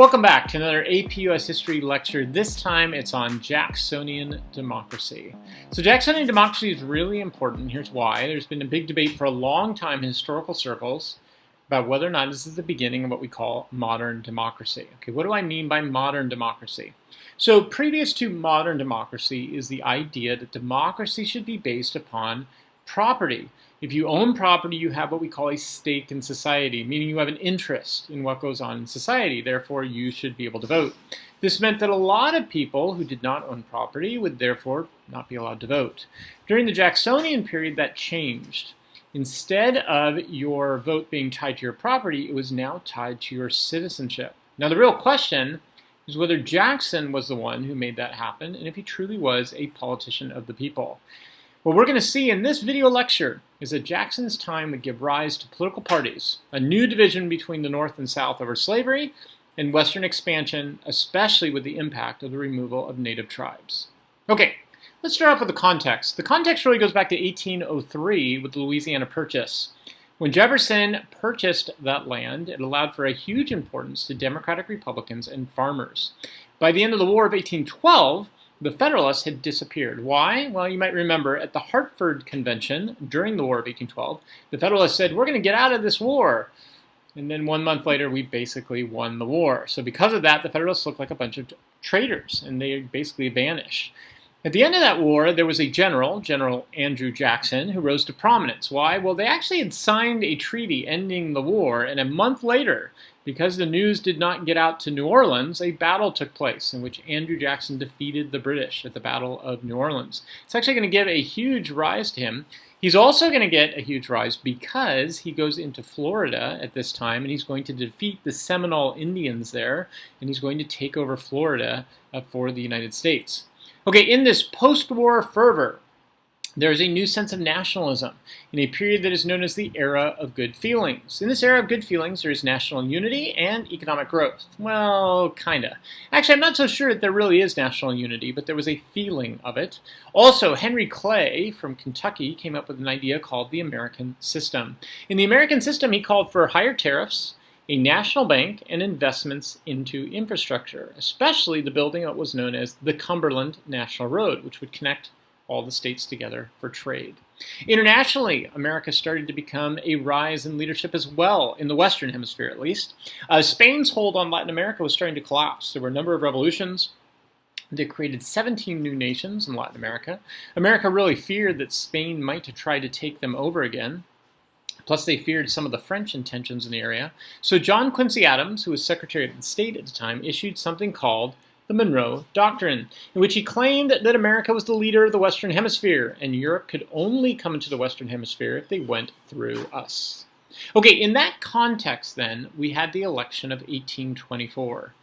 Welcome back to another APUS history lecture. This time it's on Jacksonian democracy. So Jacksonian democracy is really important. Here's why. There's been a big debate for a long time in historical circles about whether or not this is the beginning of what we call modern democracy. Okay, what do I mean by modern democracy? So previous to modern democracy is the idea that democracy should be based upon property. If you own property, you have what we call a stake in society, meaning you have an interest in what goes on in society. Therefore, you should be able to vote. This meant that a lot of people who did not own property would therefore not be allowed to vote. During the Jacksonian period, that changed. Instead of your vote being tied to your property, it was now tied to your citizenship. Now, the real question is whether Jackson was the one who made that happen, and if he truly was a politician of the people. What we're going to see in this video lecture is that Jackson's time would give rise to political parties, a new division between the North and South over slavery, and Western expansion, especially with the impact of the removal of native tribes. Okay, let's start off with the context. The context really goes back to 1803 with the Louisiana Purchase. When Jefferson purchased that land, it allowed for a huge importance to Democratic Republicans and farmers. By the end of the War of 1812, the Federalists had disappeared. Why? Well, you might remember at the Hartford Convention during the War of 1812, the Federalists said, we're going to get out of this war. And then 1 month later, we basically won the war. So because of that, the Federalists looked like a bunch of traitors, and they basically vanished. At the end of that war, there was a general, General Andrew Jackson, who rose to prominence. Why? Well, they actually had signed a treaty ending the war, and a month later, because the news did not get out to New Orleans, a battle took place in which Andrew Jackson defeated the British at the Battle of New Orleans. It's actually going to give a huge rise to him. He's also going to get a huge rise because he goes into Florida at this time, and he's going to defeat the Seminole Indians there, and he's going to take over Florida for the United States. Okay, in this post-war fervor, there is a new sense of nationalism in a period that is known as the era of good feelings. In this era of good feelings, there is national unity and economic growth. Well, kinda. Actually, I'm not so sure that there really is national unity, but there was a feeling of it. Also, Henry Clay from Kentucky came up with an idea called the American system. In the American system, he called for higher tariffs, a national bank, and investments into infrastructure, especially the building of what was known as the Cumberland National Road, which would connect all the states together for trade. Internationally, America started to become a rise in leadership as well, in the Western Hemisphere at least. Spain's hold on Latin America was starting to collapse. There were a number of revolutions. They created 17 new nations in Latin America. America really feared that Spain might try to take them over again. Plus, they feared some of the French intentions in the area. So John Quincy Adams, who was Secretary of State at the time, issued something called the Monroe Doctrine, in which he claimed that America was the leader of the Western Hemisphere, and Europe could only come into the Western Hemisphere if they went through us. Okay, in that context, then, we had the election of 1824.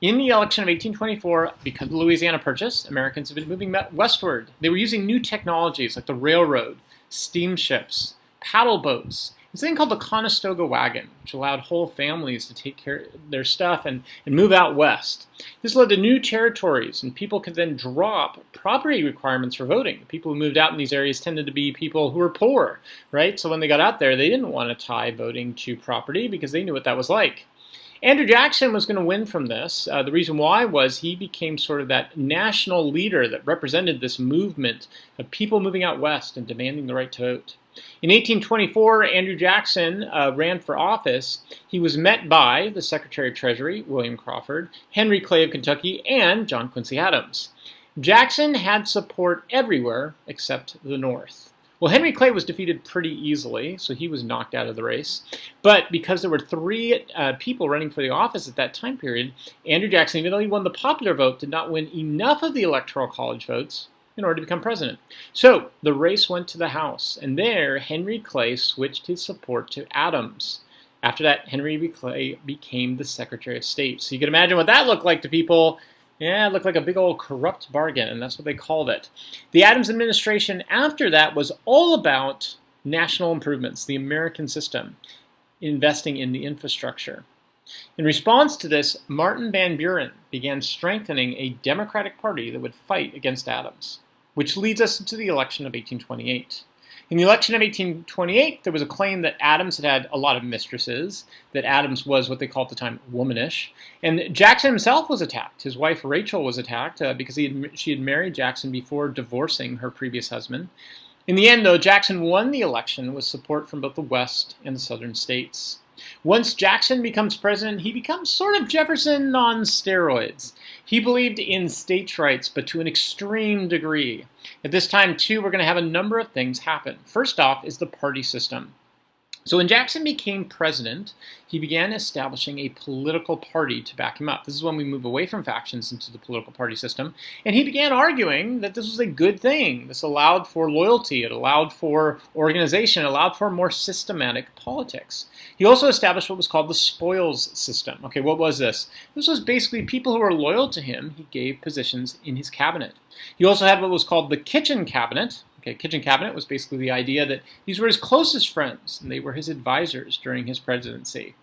In the election of 1824, because of the Louisiana Purchase, Americans have been moving westward. They were using new technologies like the railroad, steamships, paddle boats. This thing called the Conestoga wagon, which allowed whole families to take care of their stuff and move out west. This led to new territories, and people could then drop property requirements for voting. People who moved out in these areas tended to be people who were poor, right? So when they got out there, they didn't want to tie voting to property because they knew what that was like. Andrew Jackson was going to win from this. The reason why was he became sort of that national leader that represented this movement of people moving out west and demanding the right to vote. In 1824, Andrew Jackson ran for office. He was met by the Secretary of Treasury, William Crawford, Henry Clay of Kentucky, and John Quincy Adams. Jackson had support everywhere except the North. Well, Henry Clay was defeated pretty easily, so he was knocked out of the race. But because there were three people running for the office at that time period, Andrew Jackson, even though he won the popular vote, did not win enough of the Electoral College votes in order to become president. So the race went to the House, and there Henry Clay switched his support to Adams. After that, Henry Clay became the Secretary of State. So you can imagine what that looked like to people. Yeah, it looked like a big old corrupt bargain, and that's what they called it. The Adams administration after that was all about national improvements, the American system, investing in the infrastructure. In response to this, Martin Van Buren began strengthening a Democratic Party that would fight against Adams, which leads us to the election of 1828. In the election of 1828, there was a claim that Adams had had a lot of mistresses, that Adams was what they called at the time womanish, and Jackson himself was attacked. His wife Rachel was attacked because she had married Jackson before divorcing her previous husband. In the end, though, Jackson won the election with support from both the West and the Southern states. Once Jackson becomes president, he becomes sort of Jefferson on steroids. He believed in states' rights, but to an extreme degree. At this time, too, we're going to have a number of things happen. First off is the party system. So when Jackson became president, he began establishing a political party to back him up. This is when we move away from factions into the political party system. And he began arguing that this was a good thing. This allowed for loyalty, it allowed for organization, it allowed for more systematic politics. He also established what was called the spoils system. Okay, what was this? This was basically people who were loyal to him, he gave positions in his cabinet. He also had what was called the kitchen cabinet. Okay, kitchen cabinet was basically the idea that these were his closest friends, and they were his advisors during his presidency.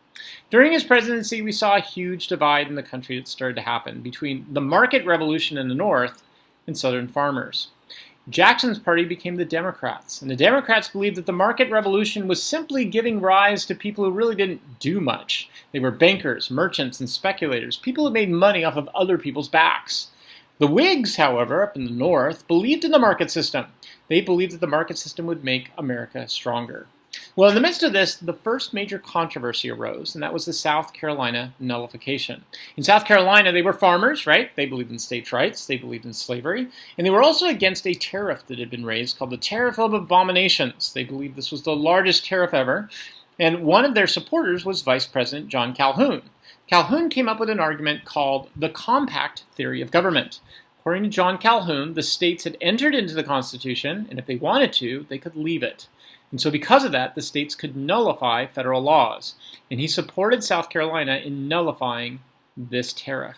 During his presidency, we saw a huge divide in the country that started to happen between the market revolution in the North and Southern farmers. Jackson's party became the Democrats, and the Democrats believed that the market revolution was simply giving rise to people who really didn't do much. They were bankers, merchants, and speculators, people who made money off of other people's backs. The Whigs, however, up in the North, believed in the market system. They believed that the market system would make America stronger. Well, in the midst of this, the first major controversy arose, and that was the South Carolina nullification. In South Carolina, they were farmers, right? They believed in states' rights, they believed in slavery, and they were also against a tariff that had been raised called the Tariff of Abominations. They believed this was the largest tariff ever, and one of their supporters was Vice President John Calhoun. Calhoun came up with an argument called the compact theory of government. According to John Calhoun, the states had entered into the Constitution, and if they wanted to, they could leave it. And so because of that, the states could nullify federal laws. And he supported South Carolina in nullifying this tariff.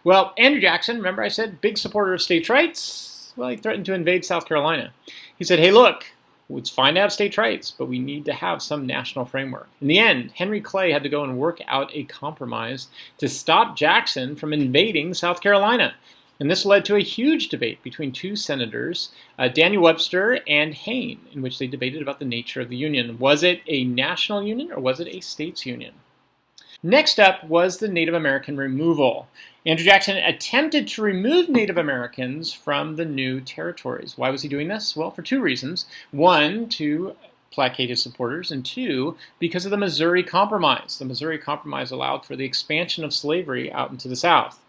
Well, Andrew Jackson, remember I said, big supporter of states' rights? Well, he threatened to invade South Carolina. He said, hey, look, it's fine to have states' rights, but we need to have some national framework. In the end, Henry Clay had to go and work out a compromise to stop Jackson from invading South Carolina. And this led to a huge debate between two senators, Daniel Webster and Hayne, in which they debated about the nature of the union. Was it a national union or was it a states' union? Next up was the Native American removal. Andrew Jackson attempted to remove Native Americans from the new territories. Why was he doing this? Well, for two reasons. One, to placate his supporters, and two, because of the Missouri Compromise. The Missouri Compromise allowed for the expansion of slavery out into the South.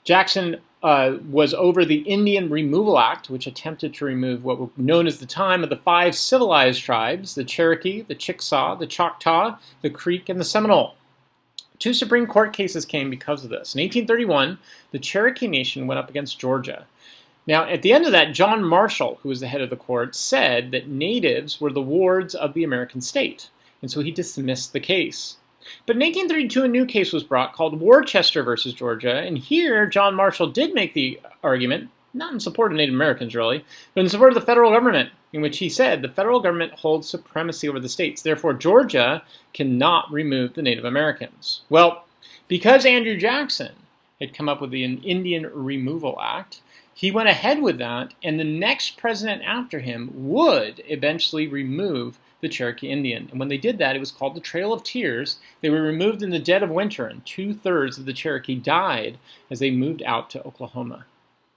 Jackson was over the Indian Removal Act, which attempted to remove what were known as the time of the 5 civilized tribes, the Cherokee, the Chickasaw, the Choctaw, the Creek, and the Seminole. 2 Supreme Court cases came because of this. In 1831, the Cherokee Nation went up against Georgia. Now, at the end of that, John Marshall, who was the head of the court, said that natives were the wards of the American state, and so he dismissed the case. But in 1832, a new case was brought called Worcester versus Georgia, and here John Marshall did make the argument, not in support of Native Americans really, but in support of the federal government, in which he said the federal government holds supremacy over the states. Therefore, Georgia cannot remove the Native Americans. Well, because Andrew Jackson had come up with the Indian Removal Act, he went ahead with that, and the next president after him would eventually remove the Cherokee Indian. And when they did that, it was called the Trail of Tears. They were removed in the dead of winter, and 2/3 of the Cherokee died as they moved out to Oklahoma.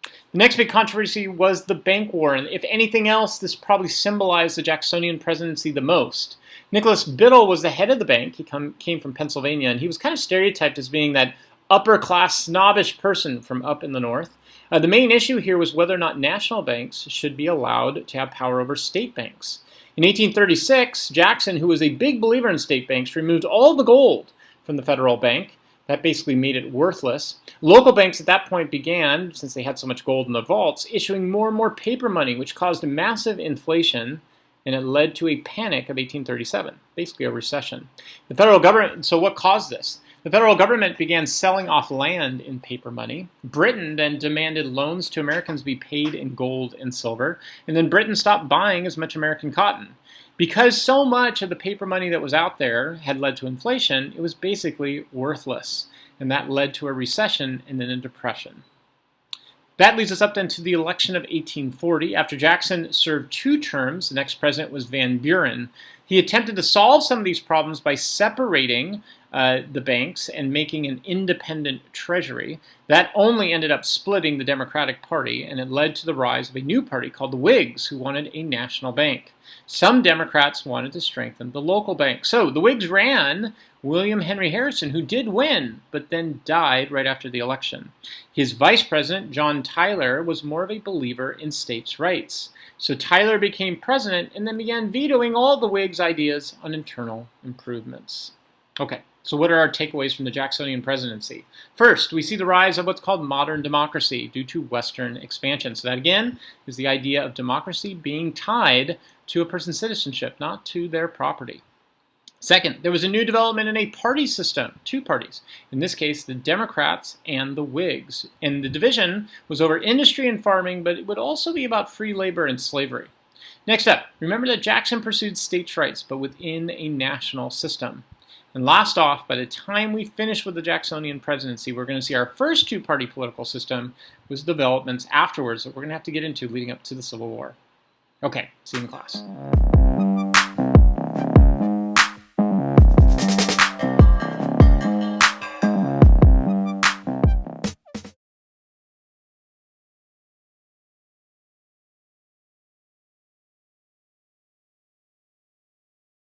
The next big controversy was the bank war, and if anything else, this probably symbolized the Jacksonian presidency the most. Nicholas Biddle was the head of the bank. He came from Pennsylvania, and he was kind of stereotyped as being that upper-class, snobbish person from up in the north. The main issue here was whether or not national banks should be allowed to have power over state banks. In 1836, Jackson, who was a big believer in state banks, removed all the gold from the federal bank. That basically made it worthless. Local banks at that point began, since they had so much gold in their vaults, issuing more and more paper money, which caused a massive inflation, and it led to a panic of 1837, basically a recession. The federal government, so what caused this? The federal government began selling off land in paper money. Britain then demanded loans to Americans be paid in gold and silver, and then Britain stopped buying as much American cotton. Because so much of the paper money that was out there had led to inflation, it was basically worthless, and that led to a recession and then a depression. That leads us up then to the election of 1840. After Jackson served 2 terms, the next president was Van Buren. He attempted to solve some of these problems by separating the banks and making an independent treasury. That only ended up splitting the Democratic Party, and it led to the rise of a new party called the Whigs, who wanted a national bank. Some Democrats wanted to strengthen the local bank. So the Whigs ran William Henry Harrison, who did win, but then died right after the election. His vice president, John Tyler, was more of a believer in states' rights. So Tyler became president and then began vetoing all the Whigs' ideas on internal improvements. Okay, so what are our takeaways from the Jacksonian presidency? First, we see the rise of what's called modern democracy due to Western expansion. So that, again, is the idea of democracy being tied to a person's citizenship, not to their property. Second, there was a new development in a party system, 2 parties. In this case, the Democrats and the Whigs. And the division was over industry and farming, but it would also be about free labor and slavery. Next up, remember that Jackson pursued states' rights, but within a national system. And last off, by the time we finish with the Jacksonian presidency, we're going to see our first 2-party political system with developments afterwards that we're going to have to get into leading up to the Civil War. Okay, see you in class.